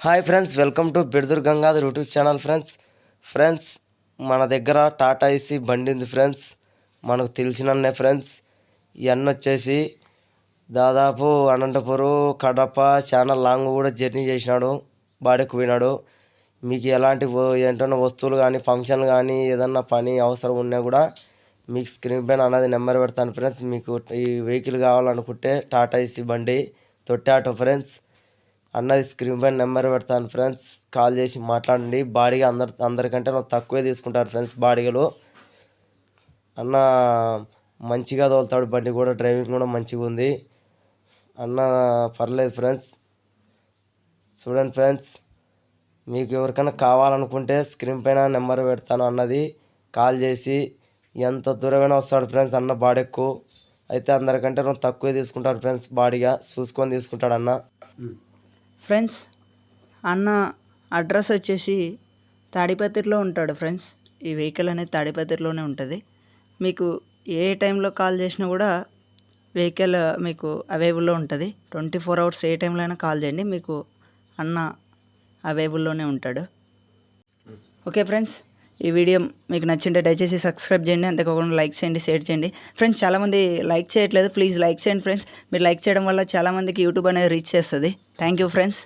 Hi friends, welcome to Biduduru Gangadhar YouTube channel. Friends మన దగ్గర Tata AC బండి ఉంది ఫ్రెండ్స్. మనకు తెలిసినన్నే ఫ్రెండ్స్. ఇవన్నీ వచ్చేసి దాదాపు అనంతపురం, కడప చాలా లాంగ్ కూడా జర్నీ చేసినాడు, బాడెక్కి పోయినాడు. మీకు ఎలాంటి ఏంటన్నా వస్తువులు కానీ, ఫంక్షన్ కానీ, ఏదన్నా పని అవసరం ఉన్నా కూడా మీకు స్క్రీన్ పైన అన్నది నెంబర్ పెడతాను ఫ్రెండ్స్. మీకు ఈ వెహికల్ కావాలనుకుంటే టాటా ఏసీ బండి తొట్టి ఆటో ఫ్రెండ్స్, అన్నది స్క్రీన్ పైన నెంబర్ పెడతాను ఫ్రెండ్స్. కాల్ చేసి మాట్లాడండి. బాడీగా అందరికంటే తక్కువే తీసుకుంటారు ఫ్రెండ్స్ బాడీగలు. అన్న మంచిగా తోలుతాడు, బండి కూడా డ్రైవింగ్ కూడా మంచిగా ఉంది అన్న, పర్లేదు ఫ్రెండ్స్. చూడండి ఫ్రెండ్స్, మీకు ఎవరికైనా కావాలనుకుంటే స్క్రీన్ పైన నెంబర్ పెడతాను, అన్నది కాల్ చేసి ఎంత దూరమైనా వస్తాడు ఫ్రెండ్స్. అన్న బాడెక్కు అయితే అందరికంటే తక్కువే తీసుకుంటాడు ఫ్రెండ్స్, బాడీగా చూసుకొని తీసుకుంటాడు అన్న. ఫ్రెండ్స్, అన్న అడ్రస్ వచ్చేసి తాడిపత్రిలో ఉంటాడు ఫ్రెండ్స్. ఈ వెహికల్ అనేది తాడిపత్రిలోనే ఉంటుంది. మీకు ఏ టైంలో కాల్ చేసినా కూడా వెహికల్ మీకు అవైలబుల్లో ఉంటుంది. 24 అవర్స్ ఏ టైంలో అయినా కాల్ చేయండి, మీకు అన్న అవైలబుల్లోనే ఉంటాడు. ఓకే ఫ్రెండ్స్, ఈ వీడియో మీకు నచ్చింటే దయచేసి సబ్స్క్రైబ్ చేయండి, అంతేకాకుండా లైక్ చేయండి, షేర్ చేయండి. ఫ్రెండ్స్, చాలామంది లైక్ చేయట్లేదు, ప్లీజ్ లైక్ చేయండి ఫ్రెండ్స్. మీరు లైక్ చేయడం వల్ల చాలామందికి యూట్యూబ్ అనేది రీచ్ చేస్తుంది. Thank you friends.